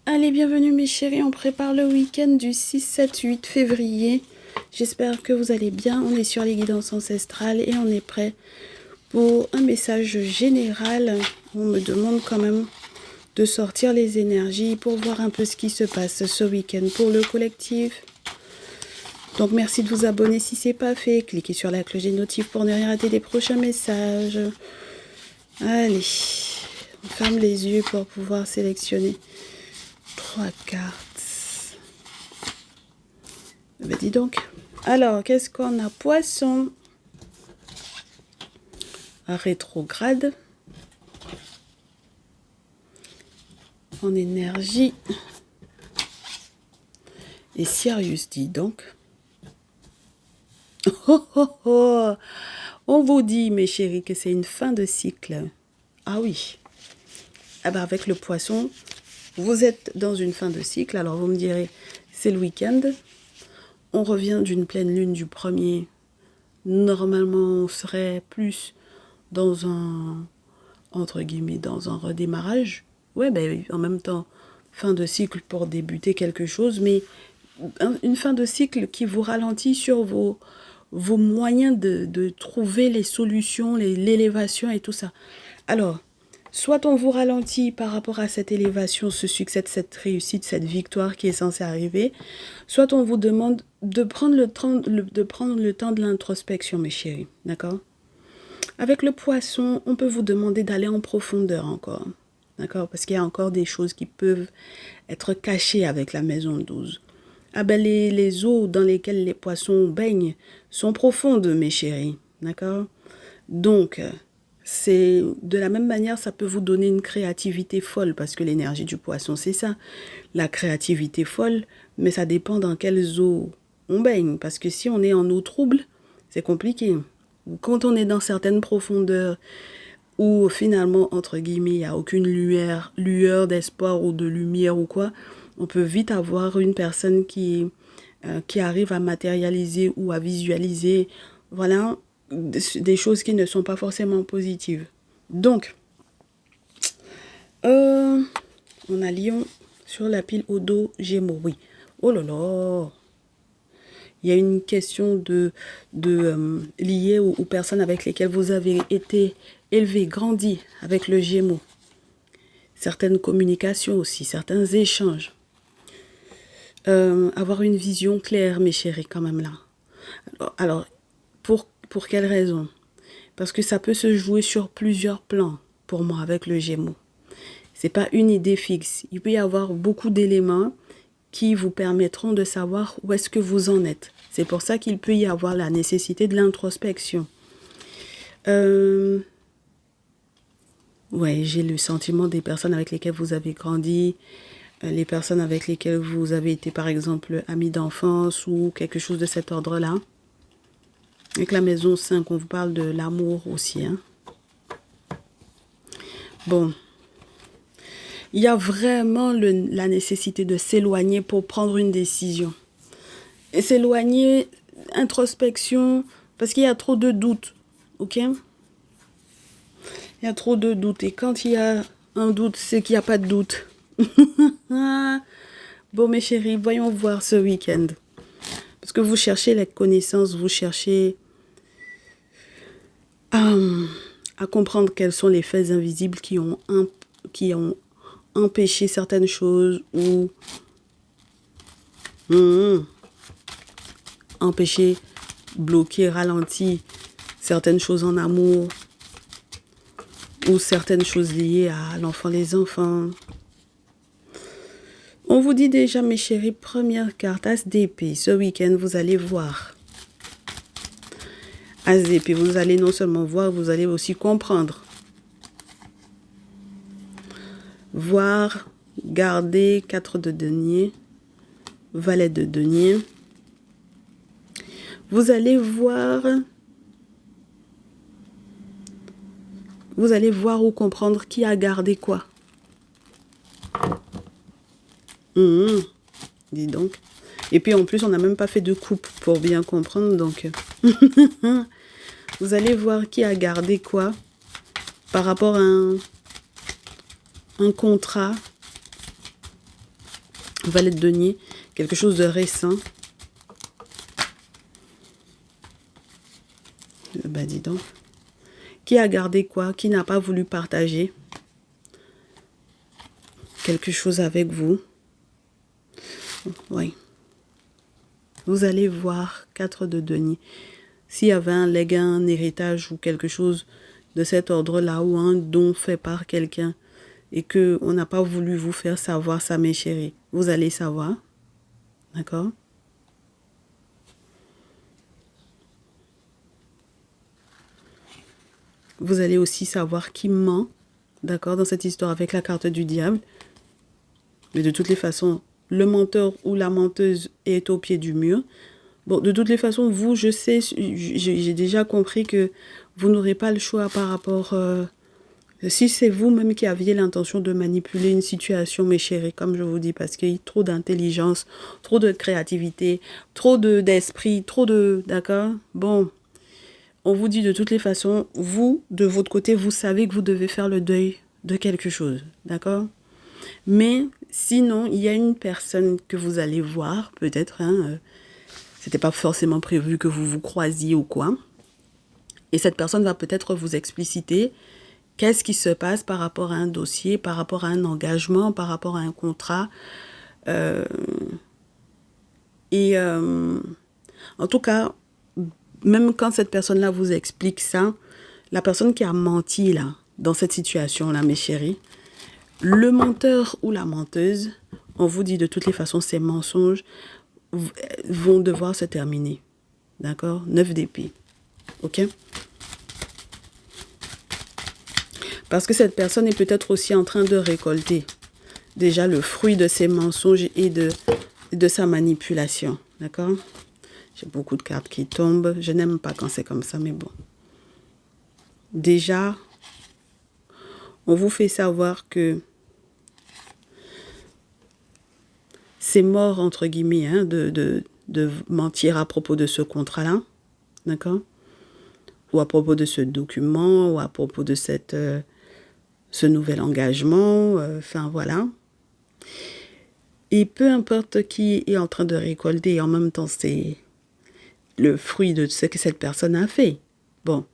Allez, bienvenue mes chéris, on prépare le week-end du 6, 7, 8 février. J'espère que vous allez bien, on est sur les guidances ancestrales et on est prêt pour un message général. On me demande quand même de sortir les énergies pour voir un peu ce qui se passe ce week-end pour le collectif. Donc merci de vous abonner si ce n'est pas fait, cliquez sur la cloche des notifs pour ne rien rater des prochains messages. Allez, on ferme les yeux pour pouvoir sélectionner 3 cartes. Ben dis donc. Alors, qu'est-ce qu'on a? Poisson. Rétrograde. En énergie. Et Sirius, dis donc. Oh, oh, oh. On vous dit, mes chéris, que c'est une fin de cycle. Ah oui. Ah ben avec le poisson, vous êtes dans une fin de cycle. Alors, vous me direz, c'est le week-end. On revient d'une pleine lune du 1er. Normalement, on serait plus dans un, entre guillemets, dans un redémarrage. Ouais, ben en même temps, fin de cycle pour débuter quelque chose, mais une fin de cycle qui vous ralentit sur vos moyens de trouver les solutions, l'élévation et tout ça. Alors, soit on vous ralentit par rapport à cette élévation, ce succès, cette réussite, cette victoire qui est censée arriver, soit on vous demande de prendre le temps de l'introspection, mes chéris, d'accord? Avec le poisson, on peut vous demander d'aller en profondeur encore, d'accord? Parce qu'il y a encore des choses qui peuvent être cachées avec la maison 12. Ah ben les eaux dans lesquelles les poissons baignent sont profondes, mes chéris, d'accord? Donc, c'est de la même manière, ça peut vous donner une créativité folle, parce que l'énergie du poisson, c'est ça, la créativité folle, mais ça dépend dans quelles eaux on baigne, parce que si on est en eau trouble, c'est compliqué. Quand on est dans certaines profondeurs où finalement, entre guillemets, il n'y a aucune lueur d'espoir ou de lumière ou quoi, on peut vite avoir une personne qui arrive à matérialiser ou à visualiser, voilà, des choses qui ne sont pas forcément positives. Donc, on a Lion sur la pile au dos, Gémeaux, oui. Oh là là! Il y a une question liée aux personnes avec lesquelles vous avez été élevé, grandi avec le Gémeaux. Certaines communications aussi, certains échanges. Avoir une vision claire, mes chéris, quand même là. Alors pour quelle raison? Parce que ça peut se jouer sur plusieurs plans, pour moi, avec le Gémeaux. C'est pas une idée fixe. Il peut y avoir beaucoup d'éléments qui vous permettront de savoir où est-ce que vous en êtes. C'est pour ça qu'il peut y avoir la nécessité de l'introspection. Ouais, j'ai le sentiment des personnes avec lesquelles vous avez grandi, les personnes avec lesquelles vous avez été, par exemple, amis d'enfance ou quelque chose de cet ordre-là. Avec la maison 5, on vous parle de l'amour aussi. Hein. Bon. Il y a vraiment la nécessité de s'éloigner pour prendre une décision. Et s'éloigner, introspection, parce qu'il y a trop de doutes. Ok? Il y a trop de doutes. Et quand il y a un doute, c'est qu'il n'y a pas de doute. Bon, mes chéris, voyons voir ce week-end. Parce que vous cherchez la connaissance, vous cherchez à comprendre quels sont les faits invisibles qui ont empêché certaines choses ou empêché, bloqué, ralenti certaines choses en amour ou certaines choses liées à l'enfant, les enfants. On vous dit déjà, mes chéris, première carte, As d'épée. Ce week-end, vous allez voir. As d'épée, vous allez non seulement voir, vous allez aussi comprendre. Voir, garder, 4 de denier, valet de denier. Vous allez voir ou comprendre qui a gardé quoi. Dis donc. Et puis en plus, on n'a même pas fait de coupe pour bien comprendre. Donc, vous allez voir qui a gardé quoi par rapport à un contrat Valet de denier, quelque chose de récent. Ben dis donc. Qui a gardé quoi? Qui n'a pas voulu partager quelque chose avec vous? Oui. Vous allez voir 4 de denier. S'il y avait un legs, un héritage ou quelque chose de cet ordre-là, ou un don fait par quelqu'un, et qu'on n'a pas voulu vous faire savoir ça, mes chéris, vous allez savoir. D'accord? Vous allez aussi savoir qui ment, d'accord, dans cette histoire avec la carte du diable. Mais de toutes les façons, le menteur ou la menteuse est au pied du mur. Bon, de toutes les façons, vous, je sais, j'ai déjà compris que vous n'aurez pas le choix par rapport... si c'est vous-même qui aviez l'intention de manipuler une situation, mes chéris, comme je vous dis, parce qu'il y a trop d'intelligence, trop de créativité, trop d'esprit, trop de... D'accord? Bon, on vous dit de toutes les façons, vous, de votre côté, vous savez que vous devez faire le deuil de quelque chose. D'accord? Mais sinon, il y a une personne que vous allez voir, peut-être, hein, c'était pas forcément prévu que vous vous croisiez ou quoi. Et cette personne va peut-être vous expliciter qu'est-ce qui se passe par rapport à un dossier, par rapport à un engagement, par rapport à un contrat. En tout cas, même quand cette personne-là vous explique ça, la personne qui a menti là, dans cette situation-là, mes chéris, le menteur ou la menteuse, on vous dit de toutes les façons, ces mensonges vont devoir se terminer. D'accord? 9 d'épée. Ok? Parce que cette personne est peut-être aussi en train de récolter déjà le fruit de ses mensonges et de sa manipulation. D'accord? J'ai beaucoup de cartes qui tombent. Je n'aime pas quand c'est comme ça, mais bon. Déjà, on vous fait savoir que c'est mort, entre guillemets, hein, de mentir à propos de ce contrat-là. D'accord? Ou à propos de ce document, ou à propos de ce nouvel engagement. Enfin, voilà. Et peu importe qui est en train de récolter, en même temps, c'est le fruit de ce que cette personne a fait. Bon.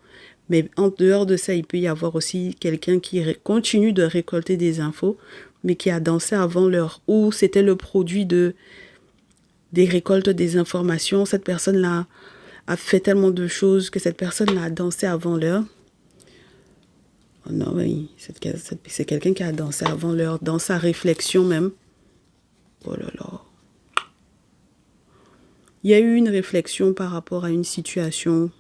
Mais en dehors de ça, il peut y avoir aussi quelqu'un qui continue de récolter des infos, mais qui a dansé avant l'heure, ou c'était le produit des récoltes des informations. Cette personne-là a fait tellement de choses que cette personne-là a dansé avant l'heure. Oh non, oui, c'est quelqu'un qui a dansé avant l'heure, dans sa réflexion même. Oh là là. Il y a eu une réflexion par rapport à une situation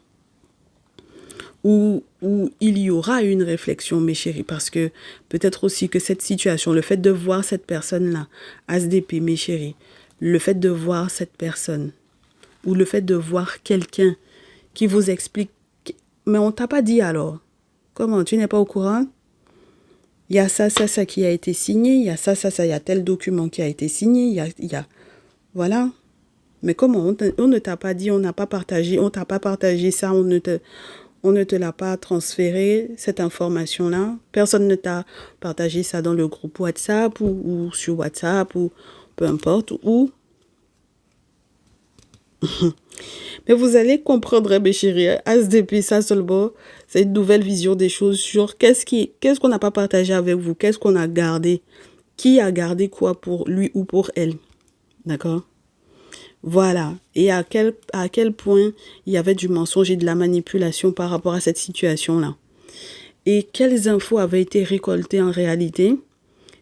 où il y aura une réflexion, mes chéris, parce que peut-être aussi que cette situation, le fait de voir cette personne-là, SDP, mes chéris, le fait de voir cette personne, ou le fait de voir quelqu'un qui vous explique, mais on t'a pas dit alors, comment, tu n'es pas au courant? Il y a ça qui a été signé, il y a ça, il y a tel document qui a été signé, il y a voilà. Mais comment, on ne t'a pas dit, on n'a pas partagé, on t'a pas partagé ça, on ne te l'a pas transféré, cette information-là. Personne ne t'a partagé ça dans le groupe WhatsApp ou sur WhatsApp ou peu importe où. Mais vous allez comprendre, mes chéris, SDP, ça seulement, c'est une nouvelle vision des choses sur qu'est-ce qu'on n'a pas partagé avec vous, qu'est-ce qu'on a gardé, qui a gardé quoi pour lui ou pour elle. D'accord? Voilà. Et à quel point il y avait du mensonge et de la manipulation par rapport à cette situation-là. Et quelles infos avaient été récoltées en réalité,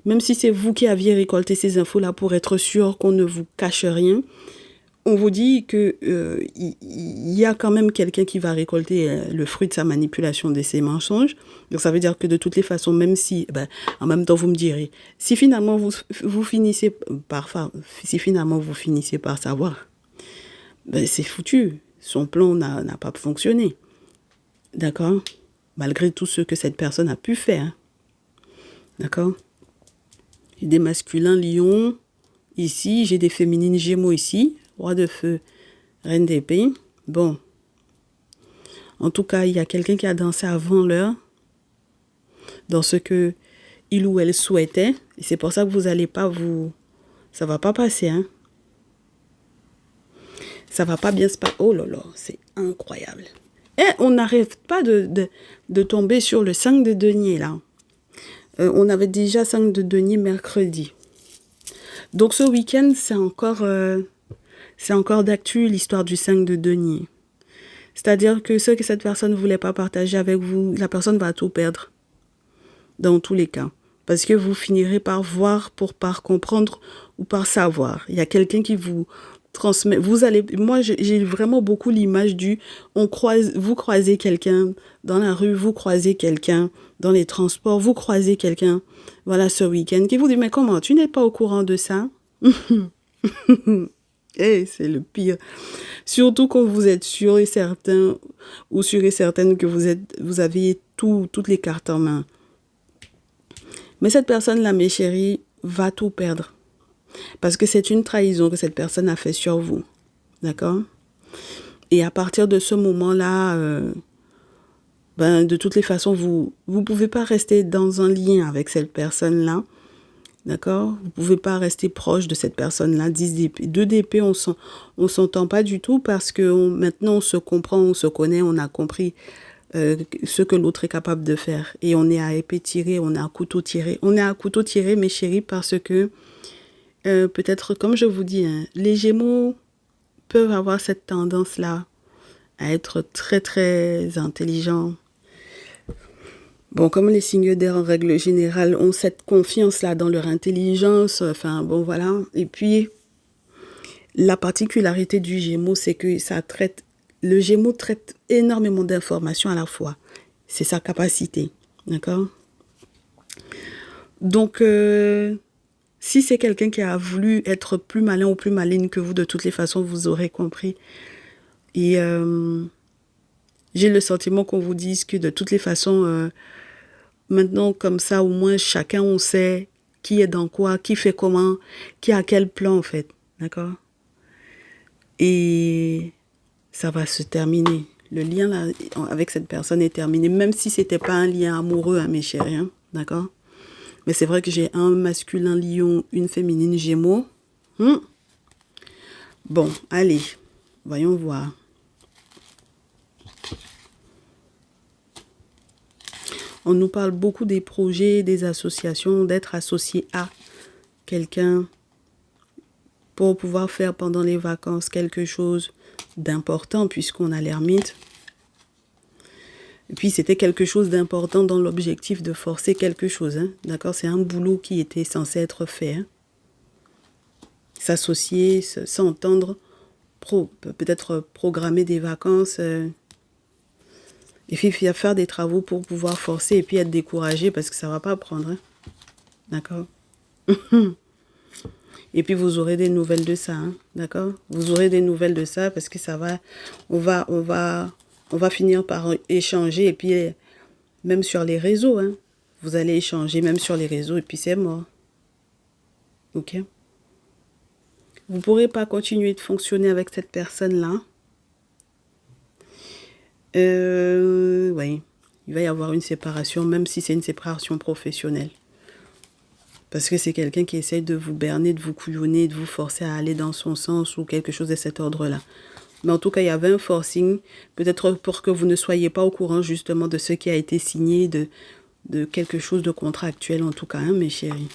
même si c'est vous qui aviez récolté ces infos-là pour être sûr qu'on ne vous cache rien, on vous dit que il y a quand même quelqu'un qui va récolter le fruit de sa manipulation, de ses mensonges. Donc ça veut dire que de toutes les façons, même si, en même temps vous me direz, si finalement vous finissez par savoir, c'est foutu. Son plan n'a pas fonctionné. D'accord? Malgré tout ce que cette personne a pu faire. D'accord? J'ai des masculins lions ici, j'ai des féminines gémeaux ici. Roi de feu, reine d'épée. Bon. En tout cas, il y a quelqu'un qui a dansé avant l'heure dans ce que il ou elle souhaitait. Et c'est pour ça que vous n'allez pas vous Ça va pas passer, hein. Ça va pas bien se passer. Oh là là, c'est incroyable. Et on n'arrête pas de tomber sur le 5 de denier, là. On avait déjà 5 de denier mercredi. Donc ce week-end, c'est encore d'actu l'histoire du 5 de denier. C'est-à-dire que ce que cette personne ne voulait pas partager avec vous, la personne va tout perdre. Dans tous les cas. Parce que vous finirez par voir, par comprendre ou par savoir. Il y a quelqu'un qui vous transmet. Moi, j'ai vraiment beaucoup l'image vous croisez quelqu'un dans la rue, vous croisez quelqu'un dans les transports, vous croisez quelqu'un, voilà, ce week-end, qui vous dit, mais comment, tu n'es pas au courant de ça? Eh, c'est le pire. Surtout quand vous êtes sûr et certain ou sûr et certaine que vous avez toutes les cartes en main. Mais cette personne-là, mes chéris, va tout perdre. Parce que c'est une trahison que cette personne a fait sur vous. D'accord? Et à partir de ce moment-là, de toutes les façons, vous ne pouvez pas rester dans un lien avec cette personne-là. D'accord? Vous ne pouvez pas rester proche de cette personne-là. 10 d'épée. 2 d'épée, on s'entend pas du tout parce que maintenant on se comprend, on se connaît, on a compris ce que l'autre est capable de faire. Et on est à épée tirée, on est à couteau tiré. On est à couteau tiré, mes chéris, parce que peut-être, comme je vous dis, hein, les Gémeaux peuvent avoir cette tendance-là à être très, très intelligents. Bon, comme les signes d'air en règle générale ont cette confiance-là dans leur intelligence, enfin bon voilà. Et puis, la particularité du Gémeaux, c'est que le Gémeaux traite énormément d'informations à la fois. C'est sa capacité, d'accord? Donc, si c'est quelqu'un qui a voulu être plus malin ou plus maligne que vous, de toutes les façons, vous aurez compris. Et j'ai le sentiment qu'on vous dise que de toutes les façons, maintenant, comme ça, au moins, chacun, on sait qui est dans quoi, qui fait comment, qui a quel plan, en fait. D'accord? Et ça va se terminer. Le lien là, avec cette personne est terminé, même si ce n'était pas un lien amoureux, hein, mes chéris. Hein, d'accord? Mais c'est vrai que j'ai un masculin lion, une féminine gémeaux. Bon, allez, voyons voir. On nous parle beaucoup des projets, des associations, d'être associé à quelqu'un pour pouvoir faire pendant les vacances quelque chose d'important puisqu'on a l'ermite. Et puis c'était quelque chose d'important dans l'objectif de forcer quelque chose. Hein, d'accord? C'est un boulot qui était censé être fait. Hein. S'associer, s'entendre, peut-être programmer des vacances. Et puis faire des travaux pour pouvoir forcer et puis être découragé parce que ça ne va pas prendre. Hein. D'accord? Et puis vous aurez des nouvelles de ça. Hein. D'accord? Vous aurez des nouvelles de ça parce que ça va... On va finir par échanger et puis même sur les réseaux. Hein. Vous allez échanger même sur les réseaux et puis c'est mort. Ok? Vous ne pourrez pas continuer de fonctionner avec cette personne-là. Oui, il va y avoir une séparation, même si c'est une séparation professionnelle. Parce que c'est quelqu'un qui essaye de vous berner, de vous couillonner, de vous forcer à aller dans son sens ou quelque chose de cet ordre-là. Mais en tout cas, il y avait un forcing, peut-être pour que vous ne soyez pas au courant justement de ce qui a été signé, de quelque chose de contractuel en tout cas, hein, mes chéris.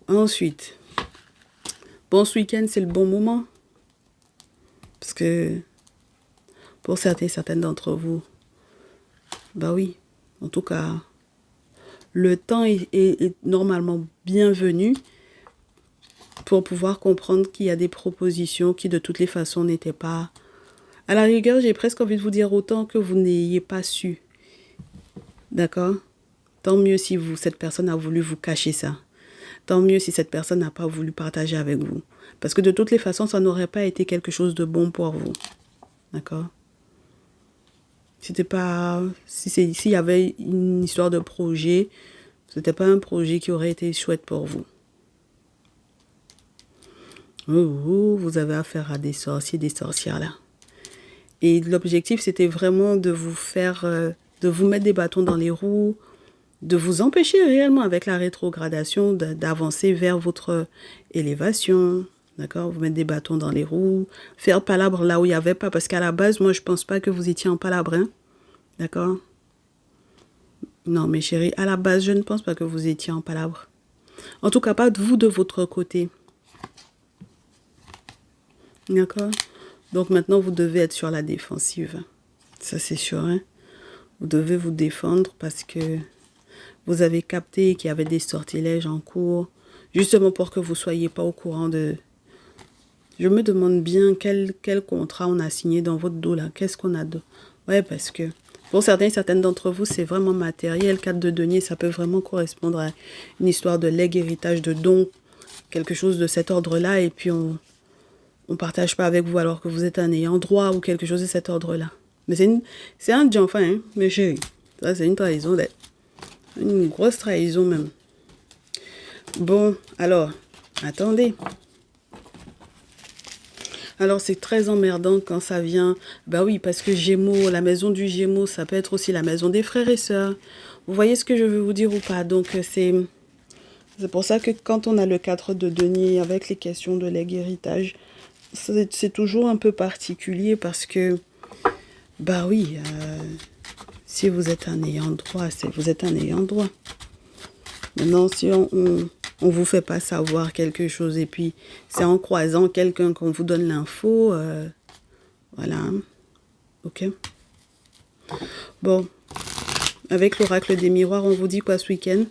Ensuite, bon, ce week-end, c'est le bon moment. Parce que pour certaines d'entre vous, bah oui, en tout cas, le temps est normalement bienvenu pour pouvoir comprendre qu'il y a des propositions qui de toutes les façons n'étaient pas... À la rigueur, j'ai presque envie de vous dire autant que vous n'ayez pas su. D'accord? Tant mieux si cette personne a voulu vous cacher ça. Tant mieux si cette personne n'a pas voulu partager avec vous. Parce que de toutes les façons, ça n'aurait pas été quelque chose de bon pour vous. D'accord? C'était pas... S'il y avait une histoire de projet, c'était pas un projet qui aurait été chouette pour vous. Vous avez affaire à des sorciers, des sorcières là. Et l'objectif, c'était vraiment de vous faire... de vous mettre des bâtons dans les roues, de vous empêcher réellement avec la rétrogradation d'avancer vers votre élévation. D'accord? Vous mettre des bâtons dans les roues, faire palabre là où il n'y avait pas, parce qu'à la base, moi, je pense pas que vous étiez en palabre. Hein? D'accord? Non, mes chéris, à la base, je ne pense pas que vous étiez en palabre. En tout cas, pas vous de votre côté. D'accord? Donc maintenant, vous devez être sur la défensive. Ça, c'est sûr. Hein? Vous devez vous défendre parce que vous avez capté qu'il y avait des sortilèges en cours, justement pour que vous ne soyez pas au courant de... Je me demande bien quel contrat on a signé dans votre dos là. Qu'est-ce qu'on a de... Ouais, parce que pour certaines d'entre vous, c'est vraiment matériel. 4 de denier, ça peut vraiment correspondre à une histoire de legs, héritage, de don, quelque chose de cet ordre-là. Et puis on partage pas avec vous alors que vous êtes un ayant droit ou quelque chose de cet ordre-là. Mais c'est un dieu enfin, hein, mes chéris. Ça, c'est une trahison, une grosse trahison même. Bon, alors, attendez. Alors, c'est très emmerdant quand ça vient. Bah oui, parce que Gémeaux, la maison du Gémeaux, ça peut être aussi la maison des frères et sœurs. Vous voyez ce que je veux vous dire ou pas? Donc, c'est pour ça que quand on a le 4 de denier avec les questions de legs héritage, c'est toujours un peu particulier parce que, bah oui, si vous êtes un ayant droit, vous êtes un ayant droit. Maintenant, si on vous fait pas savoir quelque chose et puis c'est en croisant quelqu'un qu'on vous donne l'info, voilà, ok. Bon, avec l'oracle des miroirs, on vous dit quoi ce week-end?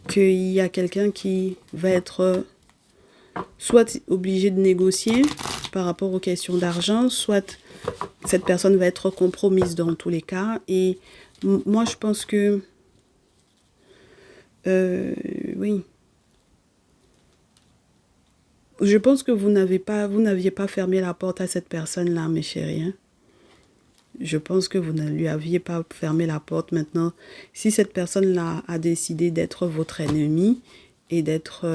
Qu'il y a quelqu'un qui va être soit obligé de négocier par rapport aux questions d'argent, soit cette personne va être compromise dans tous les cas. Et moi, je pense que oui. Je pense que vous n'aviez pas fermé la porte à cette personne-là, mes chéris. Hein? Je pense que vous ne lui aviez pas fermé la porte. Maintenant, si cette personne-là a décidé d'être votre ennemi et d'être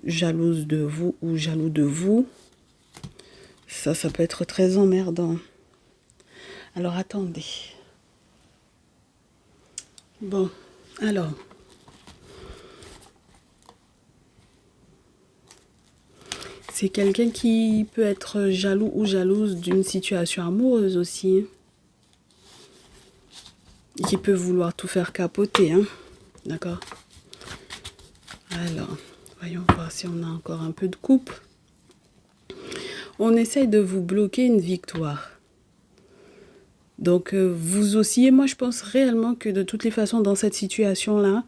jalouse de vous ou jaloux de vous, ça peut être très emmerdant. Alors, attendez. Bon, alors... C'est quelqu'un qui peut être jaloux ou jalouse d'une situation amoureuse aussi. Et qui peut vouloir tout faire capoter. Hein? D'accord? Alors, voyons voir si on a encore un peu de coupe. On essaye de vous bloquer une victoire. Donc, vous aussi, et moi je pense réellement que de toutes les façons, dans cette situation-là,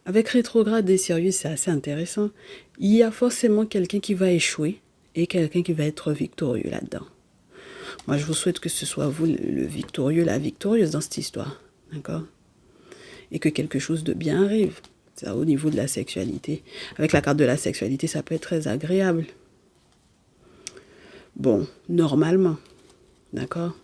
avec rétrograde et sérieux, c'est assez intéressant. Il y a forcément quelqu'un qui va échouer et quelqu'un qui va être victorieux là-dedans. Moi, je vous souhaite que ce soit vous le victorieux, la victorieuse dans cette histoire. D'accord? Et que quelque chose de bien arrive. Ça, au niveau de la sexualité. Avec la carte de la sexualité, ça peut être très agréable. Bon, normalement. D'accord?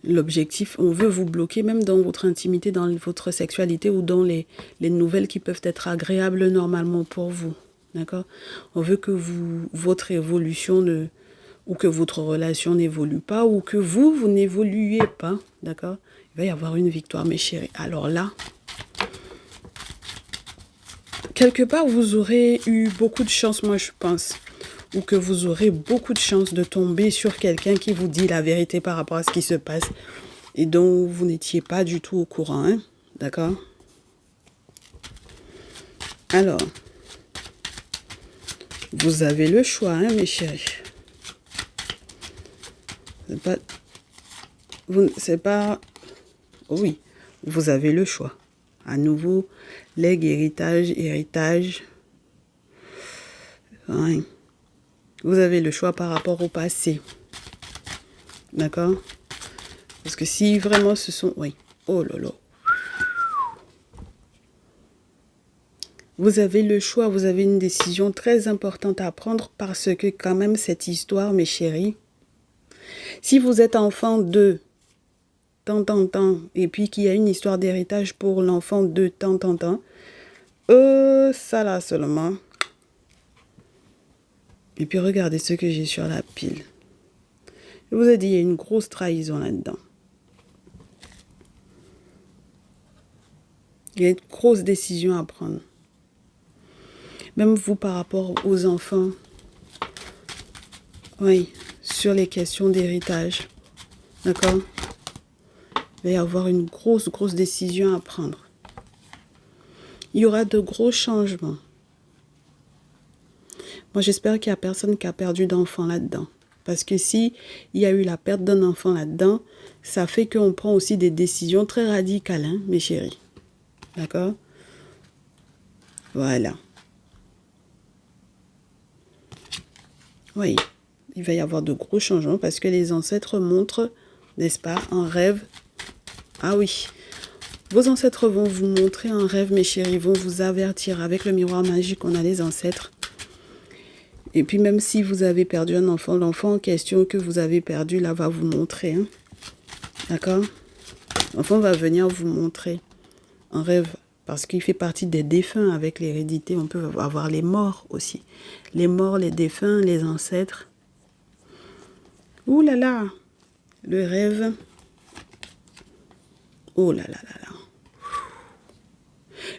L'objectif, on veut vous bloquer même dans votre intimité, dans votre sexualité ou dans les nouvelles qui peuvent être agréables normalement pour vous. D'accord? On veut que votre évolution ou que votre relation n'évolue pas ou que vous n'évoluez pas. D'accord? Il va y avoir une victoire, mes chéris. Alors là, quelque part, vous aurez eu beaucoup de chance, moi je pense. Ou que vous aurez beaucoup de chance de tomber sur quelqu'un qui vous dit la vérité par rapport à ce qui se passe et dont vous n'étiez pas du tout au courant. Hein? D'accord? Alors, vous avez le choix, hein, mes chéris. C'est pas... Oui, vous avez le choix. À nouveau, legs, héritage. Ouais. Vous avez le choix par rapport au passé. D'accord? Parce que si vraiment ce sont... Oui. Oh là là. Vous avez le choix, vous avez une décision très importante à prendre parce que quand même cette histoire, mes chéris, si vous êtes enfant de tant, et puis qu'il y a une histoire d'héritage pour l'enfant de tant, ça là seulement. Et puis regardez ce que j'ai sur la pile. Je vous ai dit, il y a une grosse trahison là-dedans. Il y a une grosse décision à prendre. Même vous par rapport aux enfants. Oui, sur les questions d'héritage. D'accord? Il va y avoir une grosse décision à prendre. Il y aura de gros changements. Moi, j'espère qu'il n'y a personne qui a perdu d'enfant là-dedans. Parce que si il y a eu la perte d'un enfant là-dedans, ça fait qu'on prend aussi des décisions très radicales, hein, mes chéris. D'accord? Voilà. Oui, il va y avoir de gros changements parce que les ancêtres montrent, n'est-ce pas, un rêve. Ah oui, vos ancêtres vont vous montrer un rêve, mes chéris, vont vous avertir. Avec le miroir magique, on a les ancêtres. Et puis même si vous avez perdu un enfant, l'enfant en question que vous avez perdu, là, va vous montrer. Hein. D'accord? L'enfant va venir vous montrer un rêve. Parce qu'il fait partie des défunts avec l'hérédité. On peut avoir les morts aussi. Les morts, les défunts, les ancêtres. Ouh là là! Le rêve. Oh là là là là.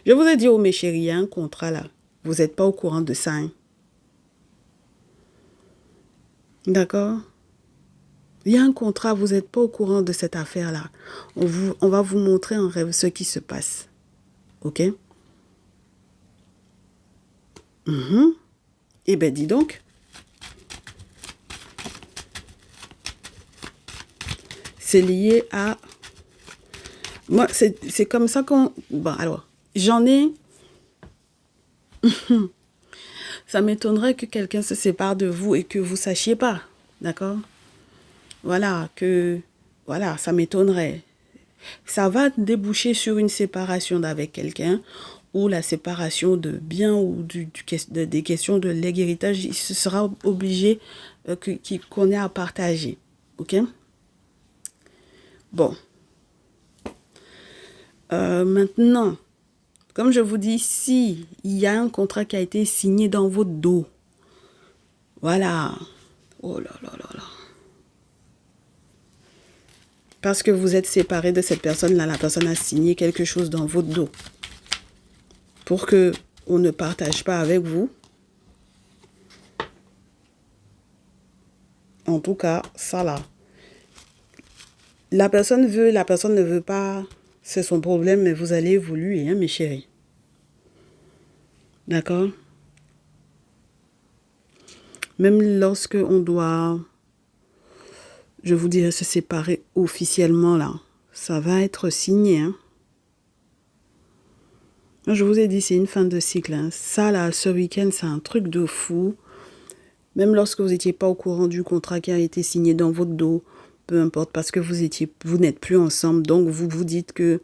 Je vous ai dit, oh mes chéris, il y a un contrat là. Vous n'êtes pas au courant de ça. Hein? D'accord? Il y a un contrat, vous n'êtes pas au courant de cette affaire-là. On va vous montrer en rêve ce qui se passe. Ok? Eh bien, dis donc. C'est lié à... Moi, c'est comme ça qu'on... Bon, alors, j'en ai... Ça m'étonnerait que quelqu'un se sépare de vous et que vous ne sachiez pas. D'accord? Voilà, Voilà, ça m'étonnerait. Ça va déboucher sur une séparation d'avec quelqu'un ou la séparation de biens ou des questions de legs héritage. Il se sera obligé qu'on ait à partager. Ok? Bon. Maintenant, comme je vous dis, si il y a un contrat qui a été signé dans votre dos, voilà. Oh là là là là. Parce que vous êtes séparé de cette personne-là, la personne a signé quelque chose dans votre dos. Pour que on ne partage pas avec vous. En tout cas, ça là. La personne ne veut pas, c'est son problème, mais vous allez évoluer, hein, mes chéris. D'accord? Même lorsque on doit, je vous dirais, se séparer officiellement, là, ça va être signé, hein. Je vous ai dit, c'est une fin de cycle, hein. Ça, là, ce week-end, c'est un truc de fou. Même lorsque vous n'étiez pas au courant du contrat qui a été signé dans votre dos, peu importe, parce que vous n'êtes plus ensemble, donc vous vous dites que,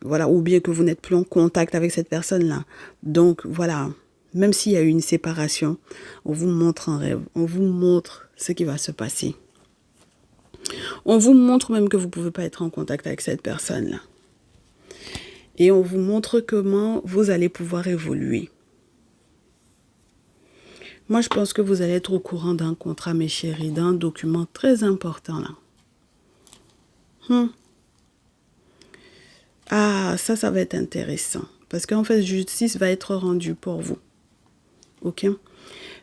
voilà, ou bien que vous n'êtes plus en contact avec cette personne-là. Donc, voilà, même s'il y a eu une séparation, on vous montre un rêve, on vous montre ce qui va se passer. On vous montre même que vous ne pouvez pas être en contact avec cette personne-là. Et on vous montre comment vous allez pouvoir évoluer. Moi, je pense que vous allez être au courant d'un contrat, mes chéris, d'un document très important là. Ah, ça va être intéressant. Parce qu'en fait, justice va être rendue pour vous. Ok?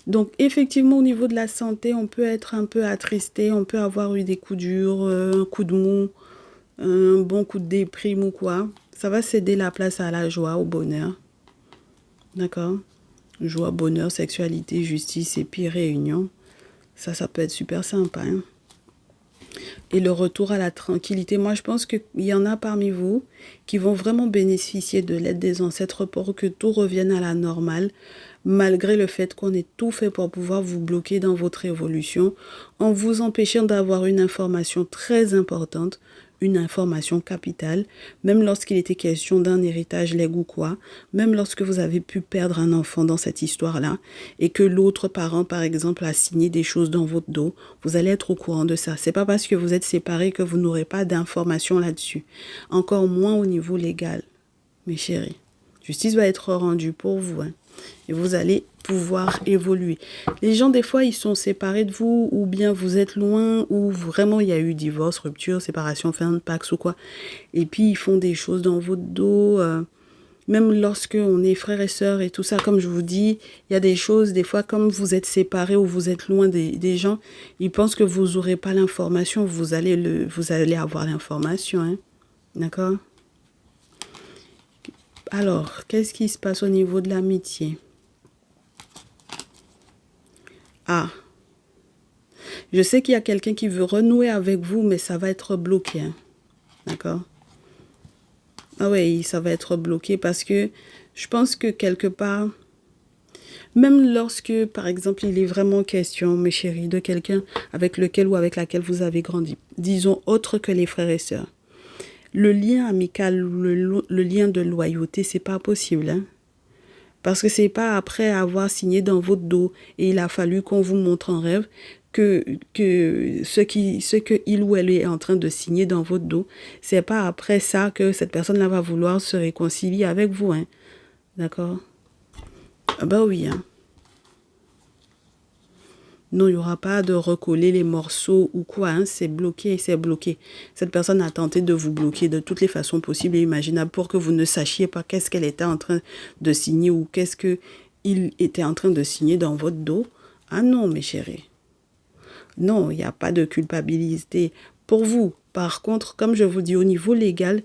Donc, effectivement, au niveau de la santé, on peut être un peu attristé. On peut avoir eu des coups durs, un coup de mou, un bon coup de déprime ou quoi. Ça va céder la place à la joie, au bonheur. D'accord? Joie, bonheur, sexualité, justice et puis réunion. Ça peut être super sympa. Hein? Et le retour à la tranquillité. Moi, je pense qu'il y en a parmi vous qui vont vraiment bénéficier de l'aide des ancêtres pour que tout revienne à la normale, malgré le fait qu'on ait tout fait pour pouvoir vous bloquer dans votre évolution, en vous empêchant d'avoir une information très importante, une information capitale, même lorsqu'il était question d'un héritage legs ou quoi, même lorsque vous avez pu perdre un enfant dans cette histoire-là, et que l'autre parent, par exemple, a signé des choses dans votre dos, vous allez être au courant de ça. C'est pas parce que vous êtes séparés que vous n'aurez pas d'informations là-dessus. Encore moins au niveau légal, mes chéris. Justice va être rendue pour vous, hein, et vous allez pouvoir évoluer. Les gens, des fois, ils sont séparés de vous, ou bien vous êtes loin, ou vraiment il y a eu divorce, rupture, séparation, fin de Pax ou quoi. Et puis, ils font des choses dans votre dos. Même lorsque on est frères et sœurs et tout ça, comme je vous dis, il y a des choses, des fois, comme vous êtes séparés ou vous êtes loin des gens, ils pensent que vous n'aurez pas l'information, vous allez avoir l'information, hein. D'accord? Alors, qu'est-ce qui se passe au niveau de l'amitié? Ah, je sais qu'il y a quelqu'un qui veut renouer avec vous, mais ça va être bloqué, hein. D'accord? Ah oui, ça va être bloqué parce que je pense que quelque part, même lorsque, par exemple, il est vraiment question, mes chéris, de quelqu'un avec lequel ou avec laquelle vous avez grandi, disons autre que les frères et sœurs, le lien amical, le lien de loyauté, c'est pas possible, hein. Parce que c'est pas après avoir signé dans votre dos et il a fallu qu'on vous montre en rêve que ce que il ou elle est en train de signer dans votre dos, c'est pas après ça que cette personne-là va vouloir se réconcilier avec vous, hein. D'accord? Ah bah oui, hein. Non, il n'y aura pas de recoller les morceaux ou quoi, hein. C'est bloqué, c'est bloqué. Cette personne a tenté de vous bloquer de toutes les façons possibles et imaginables pour que vous ne sachiez pas qu'est-ce qu'elle était en train de signer ou qu'est-ce que il était en train de signer dans votre dos. Ah non, mes chéris. Non, il n'y a pas de culpabilité pour vous. Par contre, comme je vous dis, au niveau légal,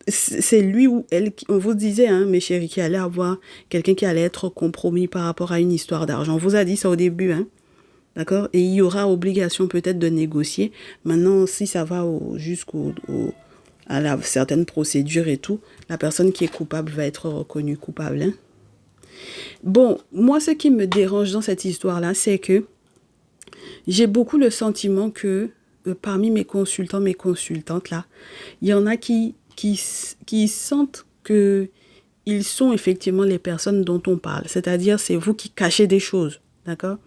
c'est lui ou elle, on vous disait, hein, mes chéris, qui allait avoir quelqu'un qui allait être compromis par rapport à une histoire d'argent. On vous a dit ça au début, hein. D'accord? Et il y aura obligation peut-être de négocier. Maintenant, si ça va à la certaine procédure et tout, la personne qui est coupable va être reconnue coupable, hein. Bon, moi, ce qui me dérange dans cette histoire-là, c'est que j'ai beaucoup le sentiment que parmi mes consultants, mes consultantes, là, il y en a qui sentent que ils sont effectivement les personnes dont on parle. C'est-à-dire, c'est vous qui cachez des choses. D'accord?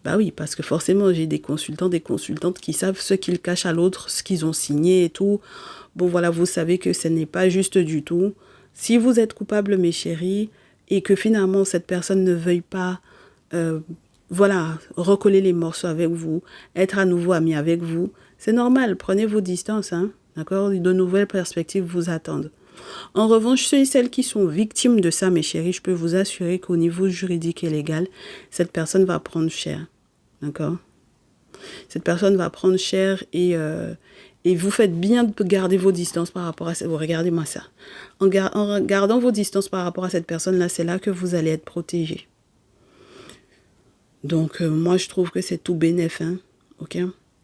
Bah oui, parce que forcément, j'ai des consultants, des consultantes qui savent ce qu'ils cachent à l'autre, ce qu'ils ont signé et tout. Bon, voilà, vous savez que ce n'est pas juste du tout. Si vous êtes coupable, mes chéris, et que finalement, cette personne ne veuille pas, euh, voilà, recoller les morceaux avec vous, être à nouveau ami avec vous, c'est normal, prenez vos distances, hein, d'accord? De nouvelles perspectives vous attendent. En revanche, ceux et celles qui sont victimes de ça, mes chéris, je peux vous assurer qu'au niveau juridique et légal, cette personne va prendre cher. D'accord? Cette personne va prendre cher et vous faites bien de garder vos distances par rapport à ça. Regardez-moi ça. En gardant vos distances par rapport à cette personne-là, c'est là que vous allez être protégé. Donc, moi, je trouve que c'est tout bénef, hein? OK?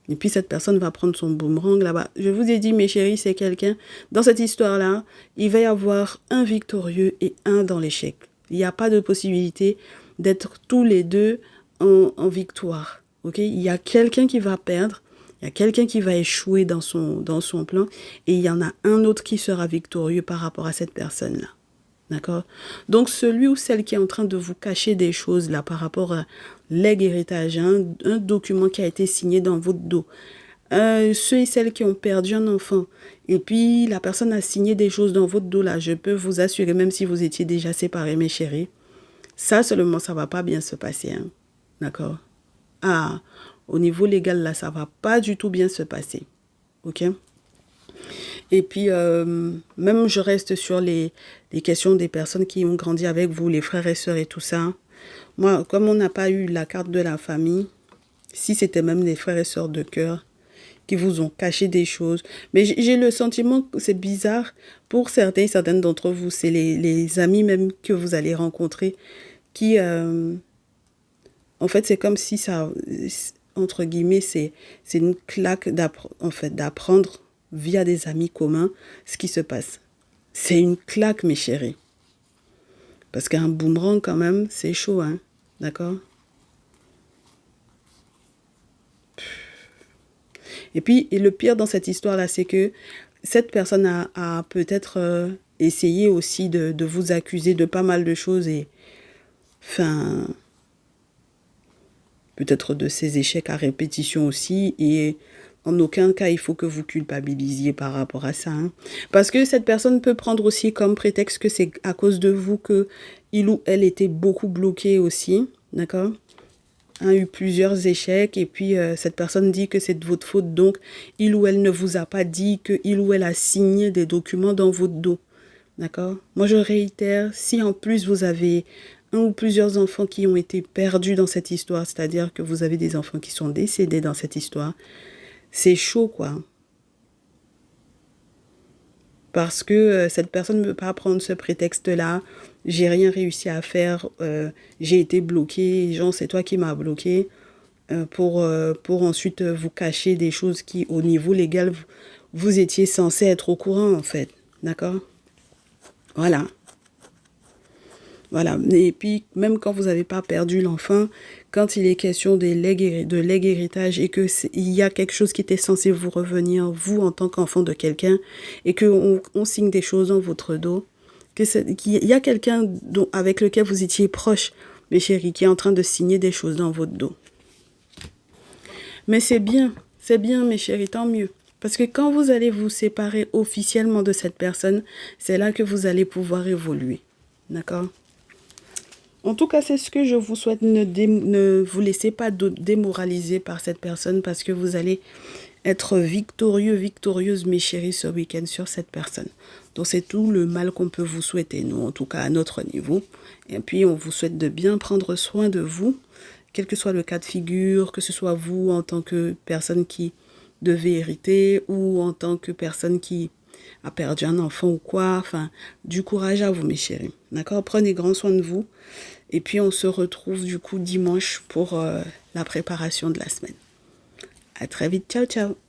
Et puis, cette personne va prendre son boomerang là-bas. Je vous ai dit, mes chéris, c'est quelqu'un. Dans cette histoire-là, il va y avoir un victorieux et un dans l'échec. Il n'y a pas de possibilité d'être tous les deux en victoire. OK? Il y a quelqu'un qui va perdre. Il y a quelqu'un qui va échouer dans son plan. Et il y en a un autre qui sera victorieux par rapport à cette personne-là. D'accord? Donc, celui ou celle qui est en train de vous cacher des choses là par rapport à legs héritage, un document qui a été signé dans votre dos, ceux et celles qui ont perdu un enfant, et puis la personne a signé des choses dans votre dos là, je peux vous assurer, même si vous étiez déjà séparés, mes chéris, ça seulement, ça va pas bien se passer, hein. D'accord? Ah, au niveau légal là, ça va pas du tout bien se passer. Ok? Et puis, même je reste sur les questions des personnes qui ont grandi avec vous, les frères et sœurs et tout ça. Moi, comme on n'a pas eu la carte de la famille, si c'était même des frères et sœurs de cœur qui vous ont caché des choses, mais j'ai le sentiment que c'est bizarre pour certains et certaines d'entre vous, c'est les amis même que vous allez rencontrer qui, en fait, c'est comme si ça, entre guillemets, c'est une claque d'apprendre via des amis communs ce qui se passe. C'est une claque, mes chéris. Parce qu'un boomerang, quand même, c'est chaud, hein. D'accord? Et puis, et le pire dans cette histoire-là, c'est que cette personne a peut-être essayé aussi de vous accuser de pas mal de choses et, enfin, peut-être de ses échecs à répétition aussi. Et en aucun cas, il faut que vous culpabilisiez par rapport à ça, hein. Parce que cette personne peut prendre aussi comme prétexte que c'est à cause de vous que il ou elle était beaucoup bloqué aussi. D'accord? A eu plusieurs échecs et puis cette personne dit que c'est de votre faute, donc il ou elle ne vous a pas dit que il ou elle a signé des documents dans votre dos. D'accord? Moi, je réitère, si en plus vous avez un ou plusieurs enfants qui ont été perdus dans cette histoire, c'est-à-dire que vous avez des enfants qui sont décédés dans cette histoire, c'est chaud, quoi. Parce que cette personne ne peut pas prendre ce prétexte-là. J'ai rien réussi à faire. J'ai été bloqué. Genre, c'est toi qui m'as bloqué. Pour ensuite vous cacher des choses qui, au niveau légal, vous étiez censé être au courant, en fait. D'accord? Voilà. Voilà. Et puis, même quand vous n'avez pas perdu l'enfant, quand il est question de legs héritage et que il y a quelque chose qui était censé vous revenir, vous, en tant qu'enfant de quelqu'un, et qu'on on signe des choses dans votre dos, qu'il y a quelqu'un avec lequel vous étiez proche, mes chéris, qui est en train de signer des choses dans votre dos. Mais c'est bien, mes chéris, tant mieux. Parce que quand vous allez vous séparer officiellement de cette personne, c'est là que vous allez pouvoir évoluer. D'accord? En tout cas, c'est ce que je vous souhaite. Ne vous laissez pas démoraliser par cette personne parce que vous allez être victorieux, victorieuse, mes chéris, ce week-end sur cette personne. Donc, c'est tout le mal qu'on peut vous souhaiter, nous, en tout cas à notre niveau. Et puis, on vous souhaite de bien prendre soin de vous, quel que soit le cas de figure, que ce soit vous en tant que personne qui devait hériter ou en tant que personne qui a perdu un enfant ou quoi. Enfin, du courage à vous, mes chéris. D'accord? Prenez grand soin de vous. Et puis, on se retrouve du coup dimanche pour la préparation de la semaine. À très vite. Ciao, ciao.